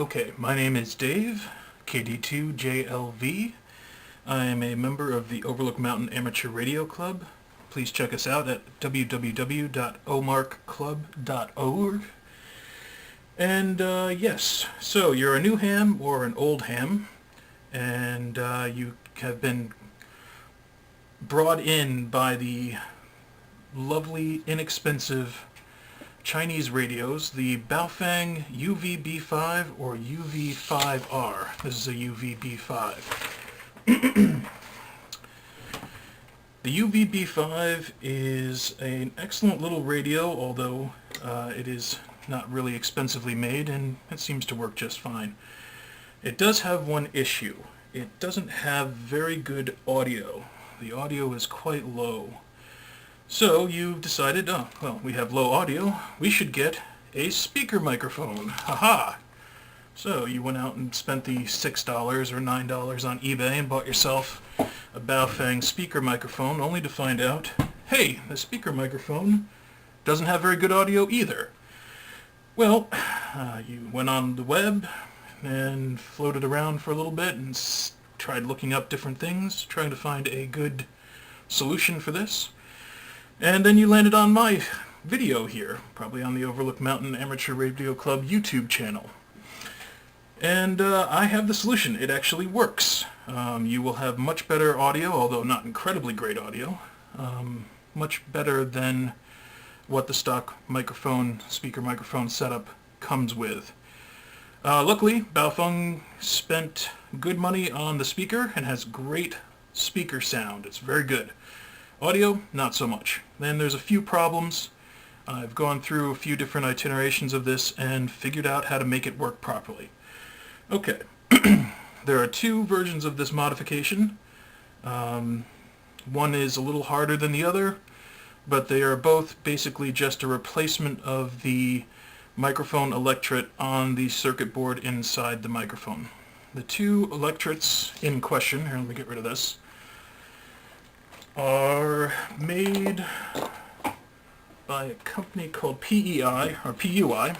Okay, my name is Dave, KD2JLV. I am a member of the Overlook Mountain Amateur Radio Club. Please check us out at www.omarkclub.org. And yes, so you're a new ham or an old ham, and you have been brought in by the lovely, inexpensive Chinese radios, the Baofeng UVB5 or UV5R. This is a UVB5. The UVB5 is an excellent little radio, although it is not really expensively made, and it seems to work just fine. It does have one issue. It doesn't have very good audio. The audio is quite low. So you decided, oh, well, we have low audio, we should get a speaker microphone. Haha! So you went out and spent the $6 or $9 on eBay and bought yourself a Baofeng speaker microphone, only to find out, hey, the speaker microphone doesn't have very good audio either. Well, you went on the web and floated around for a little bit and tried looking up different things, trying to find a good solution for this. And then you landed on my video here, probably on the Overlook Mountain Amateur Radio Club YouTube channel. And I have the solution. It actually works. You will have much better audio, although not incredibly great audio. Much better than what the stock speaker microphone setup comes with. Luckily, Baofeng spent good money on the speaker and has great speaker sound. It's very good. Audio, not so much. Then there's a few problems. I've gone through a few different itinerations of this and figured out how to make it work properly. Okay, there are two versions of this modification. One is a little harder than the other, but they are both basically just a replacement of the microphone electret on the circuit board inside the microphone. The two electrets in question, here, let me get rid of this, are made by a company called PEI, or PUI,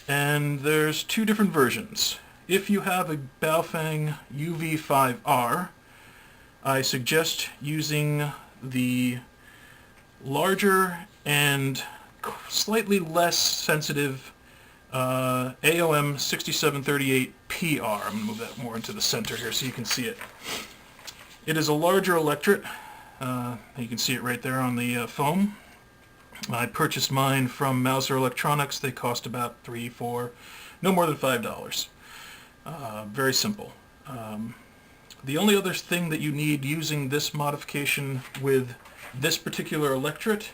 and there's two different versions. If you have a Baofeng UV5R, I suggest using the larger and slightly less sensitive AOM 6738PR. I'm going to move that more into the center here so you can see it. It is a larger electret. You can see it right there on the foam. I purchased mine from Mouser Electronics. They cost about $3, $4, no more than $5. Very simple. The only other thing that you need using this modification with this particular electret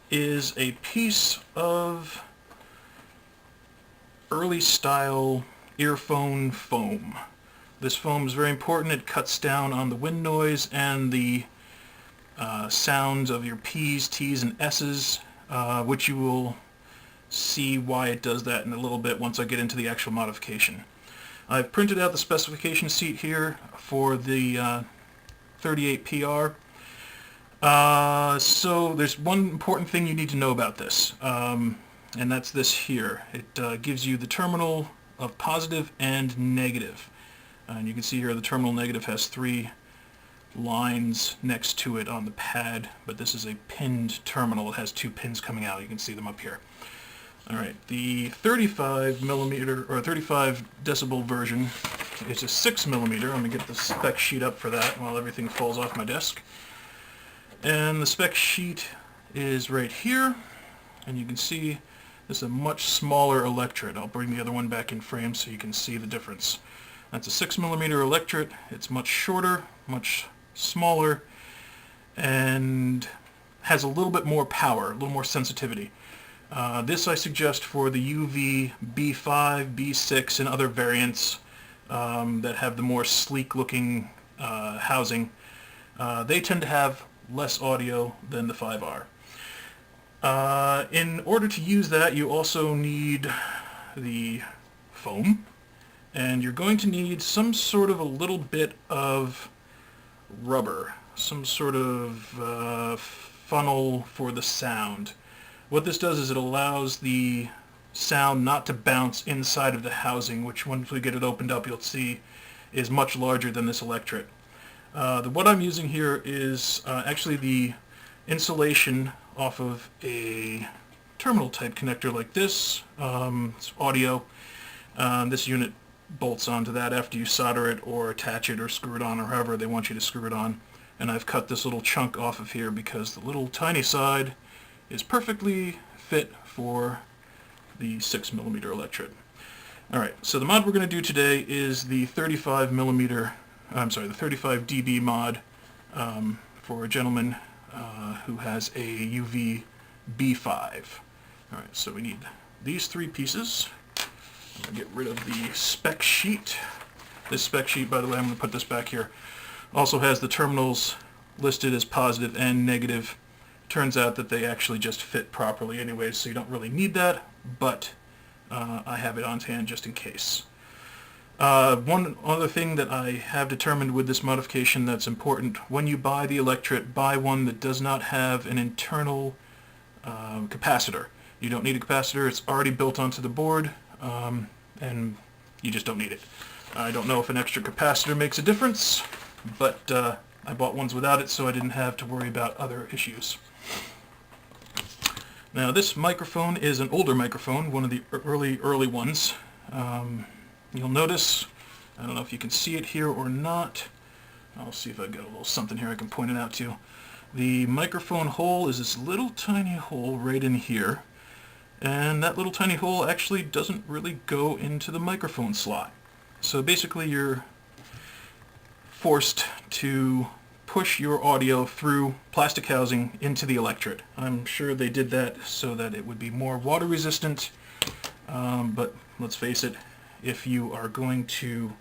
is a piece of early style earphone foam. This foam is very important. It cuts down on the wind noise and the sounds of your P's, T's, and S's, which you will see why it does that in a little bit once I get into the actual modification. I've printed out the specification sheet here for the 38PR. So there's one important thing you need to know about this, and that's this here. It gives you the terminal of positive and negative. And you can see here the terminal negative has 3 lines next to it on the pad, but this is a pinned terminal. It has 2 pins coming out. You can see them up here. Alright, the 35 millimeter or 35 decibel version is a 6 millimeter. I'm going to get the spec sheet up for that while everything falls off my desk. And the spec sheet is right here, and you can see this is a much smaller electret. I'll bring the other one back in frame so you can see the difference. That's a 6 millimeter electret. It's much shorter, much smaller, and has a little bit more power, a little more sensitivity. This I suggest for the UV B5, B6, and other variants that have the more sleek looking housing. They tend to have less audio than the 5R. In order to use that, you also need the foam, and you're going to need some sort of a little bit of rubber, some sort of funnel for the sound. What this does is it allows the sound not to bounce inside of the housing, which once we get it opened up you'll see is much larger than this electret. What I'm using here is actually the insulation off of a terminal type connector like this. It's audio. This unit bolts onto that after you solder it or attach it or screw it on or however they want you to screw it on. And I've cut this little chunk off of here because the little tiny side is perfectly fit for the 6mm electret. Alright, so the mod we're going to do today is the 35 dB mod for a gentleman who has a UV B5. Alright, so we need these three pieces. I'm going to get rid of the spec sheet. This spec sheet, by the way, I'm going to put this back here, also has the terminals listed as positive and negative. Turns out that they actually just fit properly anyway, so you don't really need that, but I have it on hand just in case. One other thing that I have determined with this modification that's important: when you buy the electret, buy one that does not have an internal capacitor. You don't need a capacitor, it's already built onto the board, and you just don't need it. I don't know if an extra capacitor makes a difference, but I bought ones without it so I didn't have to worry about other issues. Now this microphone is an older microphone, one of the early ones. You'll notice, I don't know if you can see it here or not, I'll see if I've got a little something here I can point it out to. The microphone hole is this little tiny hole right in here, and that little tiny hole actually doesn't really go into the microphone slot. So basically you're forced to push your audio through plastic housing into the electret. I'm sure they did that so that it would be more water resistant, but let's face it, if you are going to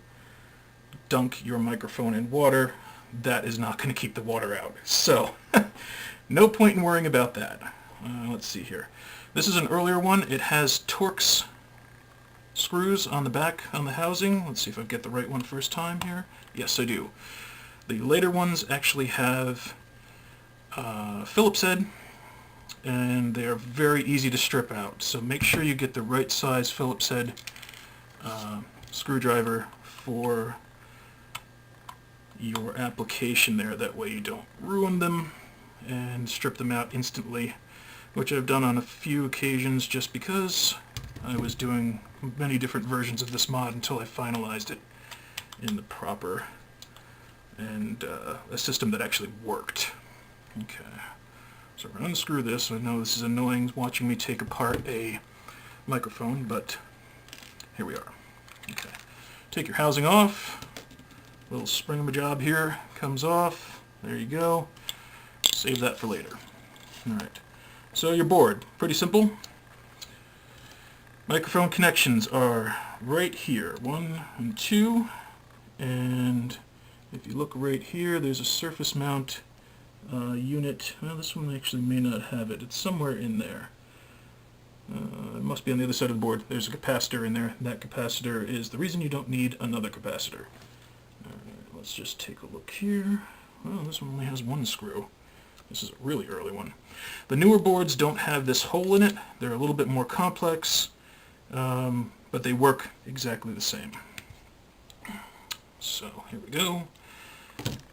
dunk your microphone in water, that is not going to keep the water out. So no point in worrying about that. Let's see here. This is an earlier one. It has Torx screws on the back on the housing. Let's see if I get the right one first time here. Yes, I do. The later ones actually have Phillips head, and they are very easy to strip out. So make sure you get the right size Phillips head screwdriver for your application there. That way you don't ruin them and strip them out instantly, which I've done on a few occasions just because I was doing many different versions of this mod until I finalized it in the proper and a system that actually worked. Okay, so we're going to unscrew this. I know this is annoying watching me take apart a microphone, but here we are. Okay, take your housing off. Little spring-a-job here comes off. There you go. Save that for later. Alright, so your board, pretty simple. Microphone connections are right here, 1 and 2, and if you look right here, there's a surface mount unit. Well, this one actually may not have it. It's somewhere in there. It must be on the other side of the board. There's a capacitor in there. That capacitor is the reason you don't need another capacitor. Alright, let's just take a look here. Well, this one only has one screw. This is a really early one. The newer boards don't have this hole in it. They're a little bit more complex, but they work exactly the same. So here we go.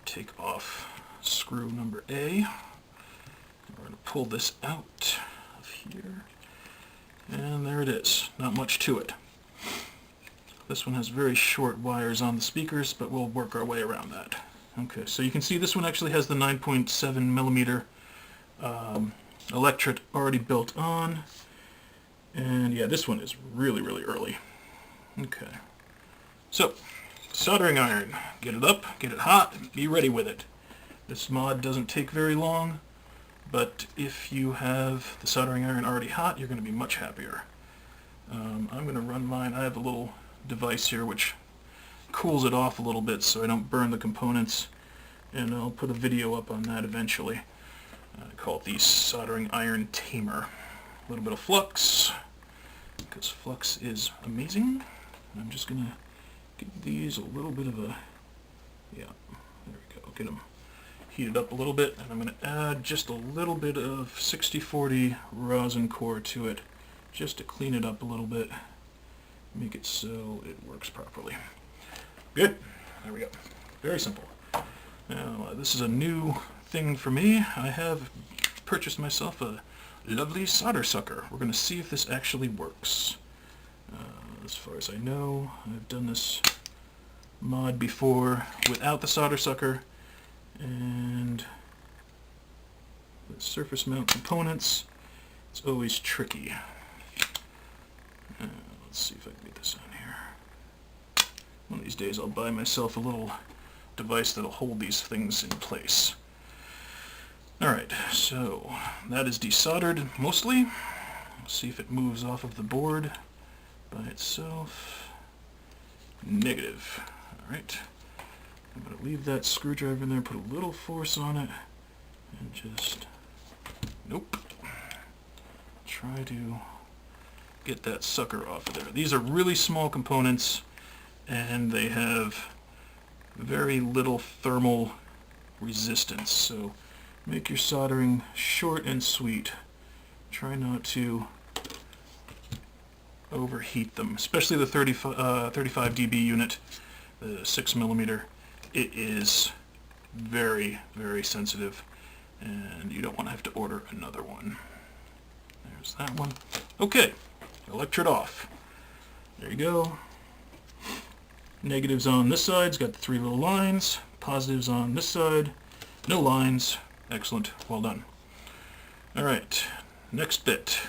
Take off screw number A. We're going to pull this out of here. And there it is. Not much to it. This one has very short wires on the speakers, but we'll work our way around that. Okay, so you can see this one actually has the 9.7mm electret already built on. And yeah, this one is really, really early. Okay. So, soldering iron. Get it up, get it hot, and be ready with it. This mod doesn't take very long, but if you have the soldering iron already hot, you're going to be much happier. I'm going to run mine. I have a little device here which cools it off a little bit so I don't burn the components, and I'll put a video up on that eventually. I call it the soldering iron tamer. A little bit of flux, because flux is amazing. I'm just going to give these a little bit of a, yeah, there we go, get them heated up a little bit, and I'm going to add just a little bit of 60/40 rosin core to it just to clean it up a little bit, make it so it works properly. Good. There we go. Very simple. Now, this is a new thing for me. I have purchased myself a lovely solder sucker. We're going to see if this actually works. As far as I know, I've done this mod before without the solder sucker, and the surface mount components, it's always tricky. Let's see if I can get this on here. One of these days I'll buy myself a little device that'll hold these things in place. Alright, so that is desoldered mostly. Let's see if it moves off of the board by itself. Negative. Alright. I'm going to leave that screwdriver in there, put a little force on it, and just, nope, try to get that sucker off of there. These are really small components, and they have very little thermal resistance, so make your soldering short and sweet. Try not to overheat them, especially the 35 dB unit, the 6mm. It is very, very sensitive, and you don't want to have to order another one. There's that one. Okay, electrode off. There you go. Negatives on this side, it's got the 3 little lines. Positives on this side, no lines. Excellent, well done. Alright, next bit.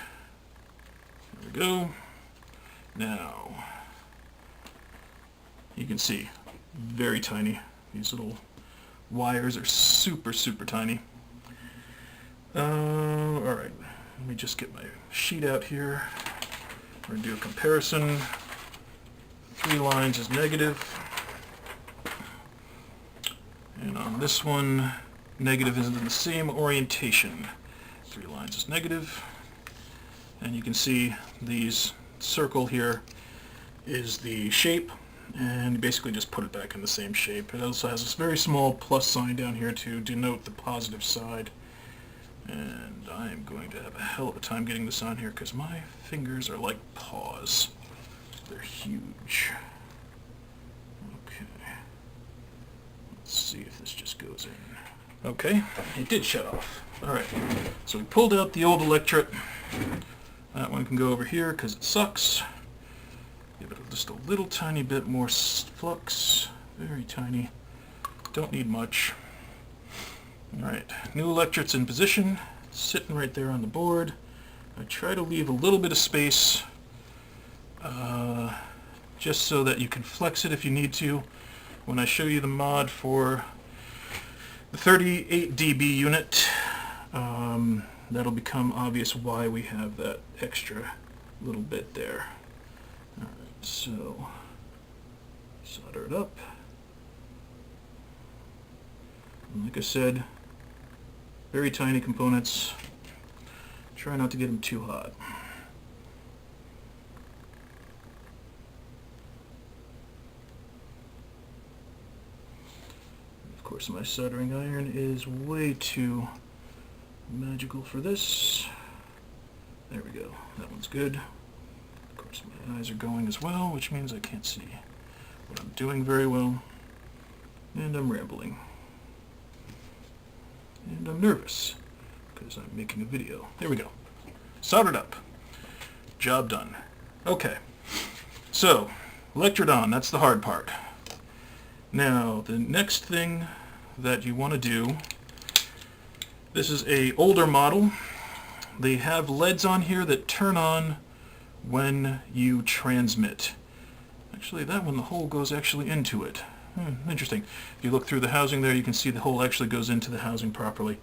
There we go. Now, you can see, very tiny. These little wires are super, super tiny. Alright, let me just get my sheet out here. We're going to do a comparison. 3 lines is negative. And on this one, negative is in the same orientation. 3 lines is negative. And you can see these circle here is the shape, and you basically just put it back in the same shape. It also has this very small plus sign down here to denote the positive side. And I am going to have a hell of a time getting this on here because my fingers are like paws. They're huge. Okay. Let's see if this just goes in. Okay, it did shut off. Alright, so we pulled out the old electret. That one can go over here because it sucks. Give it just a little tiny bit more flux. Very tiny. Don't need much. Alright, new electret's in position. Sitting right there on the board. I try to leave a little bit of space just so that you can flex it if you need to. When I show you the mod for the 38 dB unit, that'll become obvious why we have that extra little bit there. Alright, so solder it up. And like I said, very tiny components. Try not to get them too hot. Of course, my soldering iron is way too magical for this. There we go. That one's good. Of course, my eyes are going as well, which means I can't see what I'm doing very well. And I'm rambling. And I'm nervous because I'm making a video. There we go. Soldered up. Job done. Okay. So, electrode on. That's the hard part. Now, the next thing that you want to do, this is a older model. They have LEDs on here that turn on when you transmit. Actually, that one, the hole goes actually into it. Interesting. If you look through the housing there, you can see the hole actually goes into the housing properly.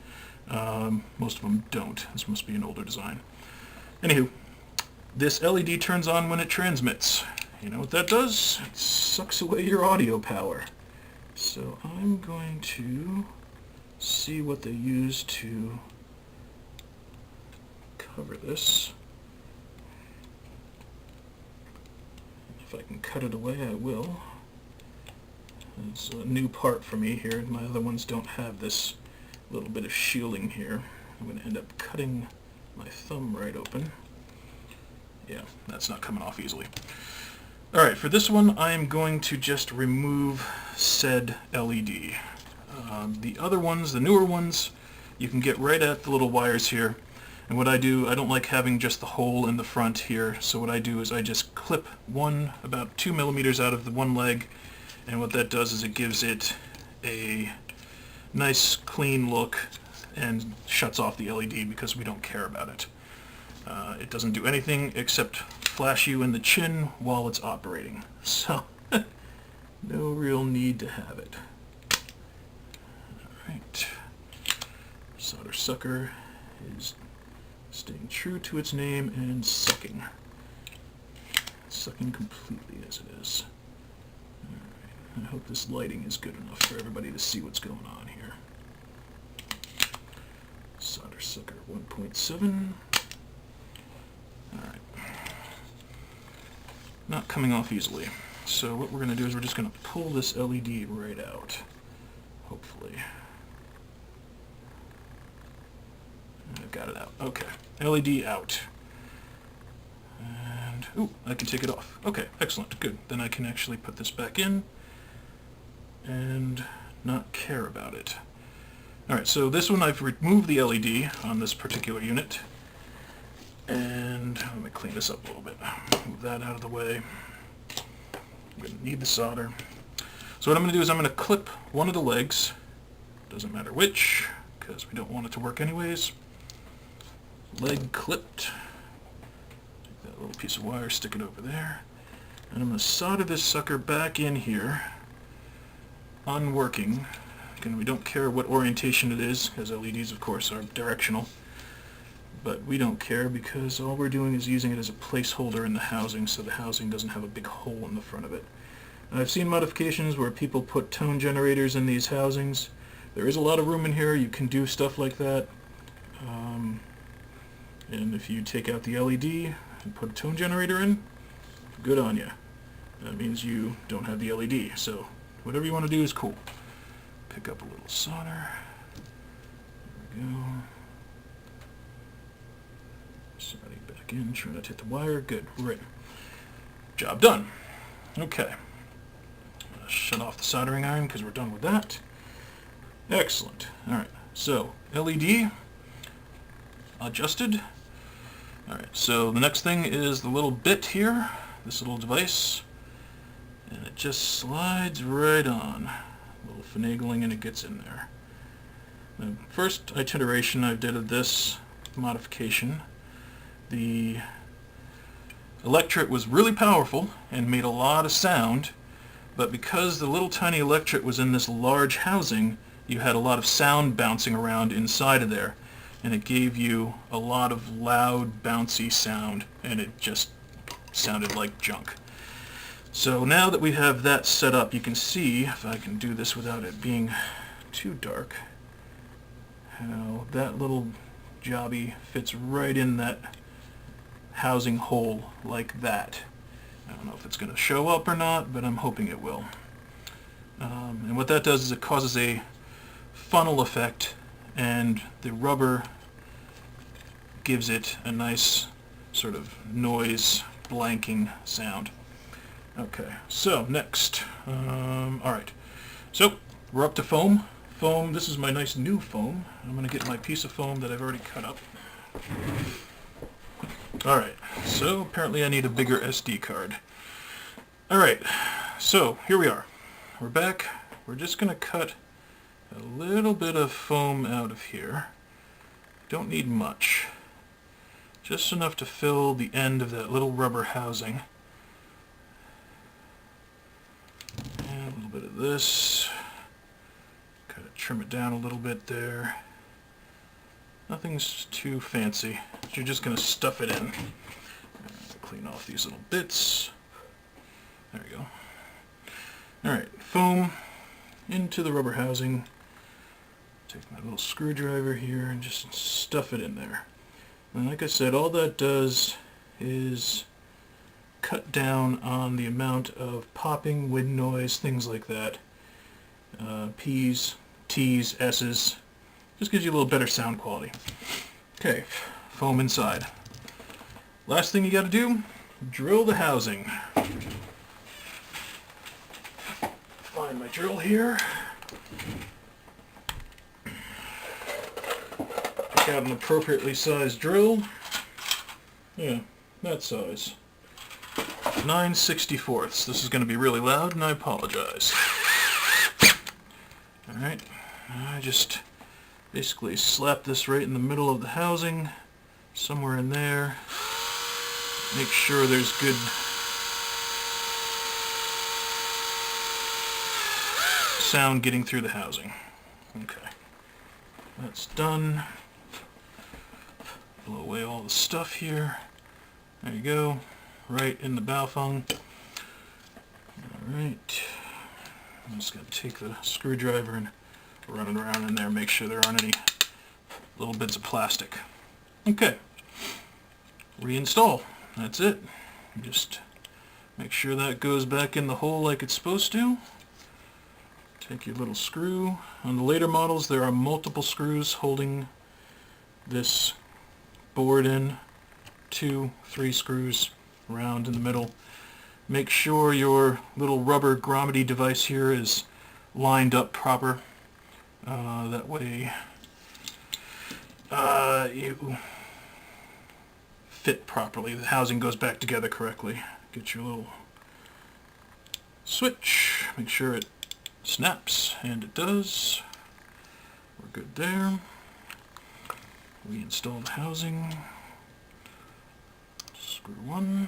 Most of them don't. This must be an older design. Anywho, this LED turns on when it transmits. You know what that does? It sucks away your audio power. So I'm going to see what they use to cover this. If I can cut it away, I will. It's a new part for me here. My other ones don't have this little bit of shielding here. I'm going to end up cutting my thumb right open. Yeah, that's not coming off easily. Alright, for this one I'm going to just remove said LED. The other ones, the newer ones, you can get right at the little wires here. And what I do, I don't like having just the hole in the front here, so what I do is I just clip one about 2 millimeters out of the one leg, and what that does is it gives it a nice clean look and shuts off the LED because we don't care about it. It doesn't do anything except flash you in the chin while it's operating, so no real need to have it. Alright, solder sucker is staying true to its name and sucking. Sucking completely as it is. Alright, I hope this lighting is good enough for everybody to see what's going on here. Solder sucker 1.7. Alright. Not coming off easily. So what we're going to do is we're just going to pull this LED right out. Hopefully. I've got it out. Okay. LED out. And, ooh, I can take it off. Okay, excellent. Good. Then I can actually put this back in and not care about it. Alright, so this one I've removed the LED on this particular unit. And let me clean this up a little bit. Move that out of the way. I'm going to need the solder. So what I'm going to do is I'm going to clip one of the legs. Doesn't matter which, because we don't want it to work anyways. Leg clipped. Take that little piece of wire, stick it over there. And I'm going to solder this sucker back in here. Unworking. Again, we don't care what orientation it is, because LEDs, of course, are directional. But we don't care because all we're doing is using it as a placeholder in the housing so the housing doesn't have a big hole in the front of it. And I've seen modifications where people put tone generators in these housings. There is a lot of room in here. You can do stuff like that. And if you take out the LED and put a tone generator in, good on you. That means you don't have the LED. So whatever you want to do is cool. Pick up a little solder. There we go. Solder back in. Try not to hit the wire. Good. Right. Job done. Okay. Shut off the soldering iron because we're done with that. Excellent. Alright, so LED adjusted. Alright, so the next thing is the little bit here, this little device, and it just slides right on. A little finagling and it gets in there. The first iteration I did of this modification, the electret was really powerful and made a lot of sound, but because the little tiny electret was in this large housing, you had a lot of sound bouncing around inside of there, and it gave you a lot of loud, bouncy sound, and it just sounded like junk. So now that we have that set up, you can see, if I can do this without it being too dark, how that little jobby fits right in that housing hole like that. I don't know if it's going to show up or not, but I'm hoping it will. And what that does is it causes a funnel effect, and the rubber gives it a nice sort of noise blanking sound. Okay, so next. Alright, so we're up to foam. Foam, this is my nice new foam. I'm going to get my piece of foam that I've already cut up. Alright, so apparently I need a bigger SD card. Alright, so here we are. We're back. We're just going to cut a little bit of foam out of here. Don't need much. Just enough to fill the end of that little rubber housing. And a little bit of this. Kind of trim it down a little bit there. Nothing's too fancy. You're just going to stuff it in. Clean off these little bits. There we go. Alright, foam into the rubber housing. Take my little screwdriver here and just stuff it in there. And like I said, all that does is cut down on the amount of popping, wind noise, things like that. P's, T's, S's. Just gives you a little better sound quality. Okay, foam inside. Last thing you got to do, drill the housing. Find my drill here. Pick out an appropriately sized drill. Yeah, that size. 9/64. This is going to be really loud, and I apologize. Alright, I just basically slap this right in the middle of the housing, somewhere in there. Make sure there's good sound getting through the housing. Okay, that's done. Blow away all the stuff here. There you go, right in the Baofeng. Alright, I'm just going to take the screwdriver and run it around in there, make sure there aren't any little bits of plastic. Okay, reinstall. That's it. Just make sure that goes back in the hole like it's supposed to. Take your little screw. On the later models there are multiple screws holding this board in. 2, 3 screws around in the middle. Make sure your little rubber grommet device here is lined up proper. That way you fit properly. The housing goes back together correctly. Get your little switch. Make sure it snaps, and it does. We're good there. Reinstall the housing. Screw 1.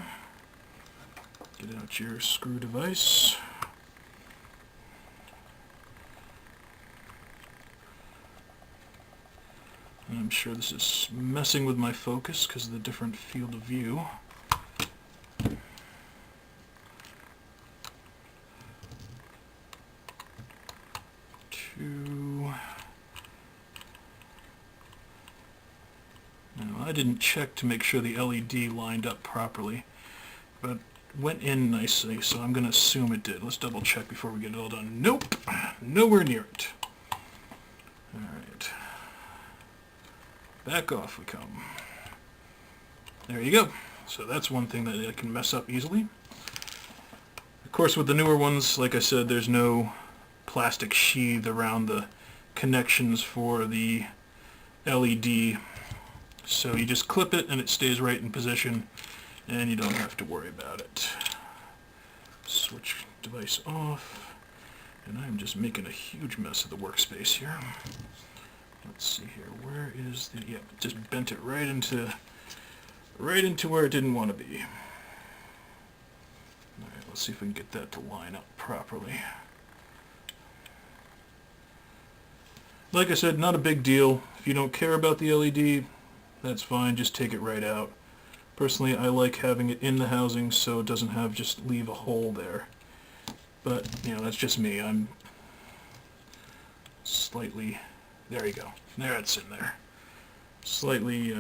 Get out your screw device. And I'm sure this is messing with my focus because of the different field of view. 2. Now, I didn't check to make sure the LED lined up properly, but went in nicely, so I'm going to assume it did. Let's double check before we get it all done. Nope, nowhere near it. Alright. Back off we come. There you go. So that's one thing that I can mess up easily. Of course, with the newer ones, like I said, there's no plastic sheath around the connections for the LED. So you just clip it and it stays right in position, and you don't have to worry about it. Switch device off. And I'm just making a huge mess of the workspace here. Let's see here, where is the, yeah, just bent it right into where it didn't want to be. Alright, let's see if we can get that to line up properly. Like I said, not a big deal. If you don't care about the LED, that's fine, just take it right out. Personally, I like having it in the housing so it doesn't have just leave a hole there. But, you know, that's just me. I'm slightly... There you go. There, it's in there. Slightly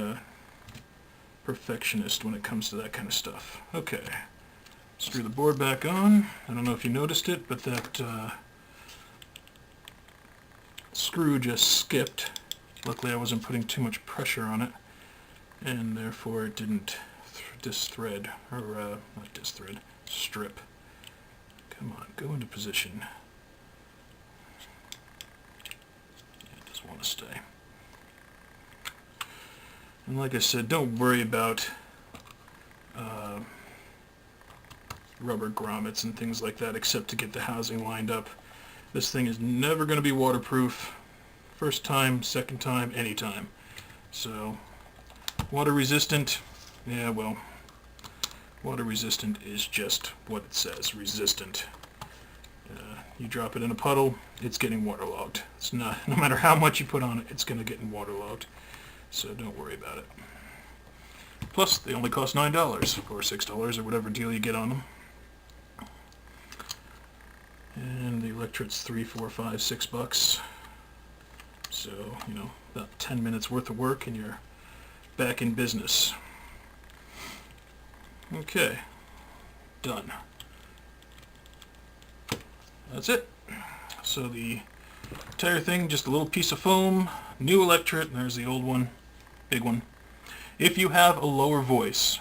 perfectionist when it comes to that kind of stuff. Okay. Screw the board back on. I don't know if you noticed it, but that screw just skipped. Luckily I wasn't putting too much pressure on it, and therefore it didn't disthread, or not disthread, strip. Come on, go into position. Want to stay. And like I said, don't worry about rubber grommets and things like that except to get the housing lined up. This thing is never going to be waterproof. First time, second time, anytime. So, water resistant, yeah, well, water resistant is just what it says, resistant. You drop it in a puddle, it's getting waterlogged. It's not, no matter how much you put on it, it's going to get waterlogged. So don't worry about it. Plus, they only cost $9 or $6 or whatever deal you get on them. And the electrode's $3, $4, $5, $6. So, you know, about 10 minutes worth of work and you're back in business. Okay, done. That's it. So the entire thing, just a little piece of foam, new electrode, and there's the old one, big one. If you have a lower voice,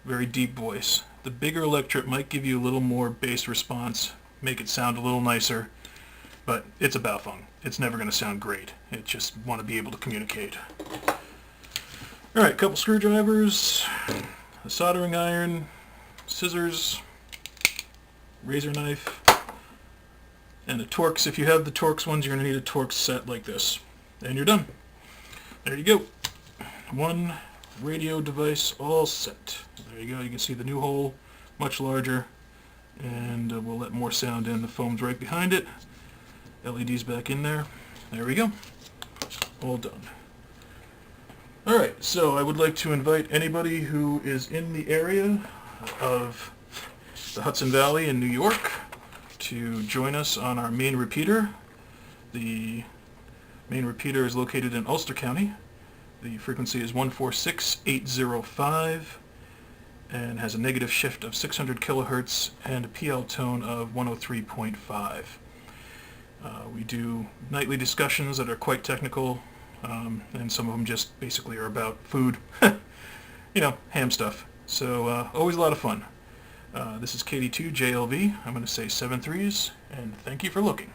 very deep voice. The bigger electret might give you a little more bass response, make it sound a little nicer, but it's a Baofeng. It's never going to sound great. It just want to be able to communicate. Alright, couple screwdrivers, a soldering iron, scissors, razor knife, and the Torx. If you have the Torx ones, you're going to need a Torx set like this. And you're done. There you go. One radio device all set. There you go. You can see the new hole, much larger. And we'll let more sound in. The foam's right behind it. LED's back in there. There we go. All done. Alright, so I would like to invite anybody who is in the area of the Hudson Valley in New York to join us on our main repeater. The main repeater is located in Ulster County. The frequency is 146.805 and has a negative shift of 600 kilohertz and a PL tone of 103.5. We do nightly discussions that are quite technical, and some of them just basically are about food, you know, ham stuff. So always a lot of fun. This is KD2JLV. I'm going to say 7 threes, and thank you for looking.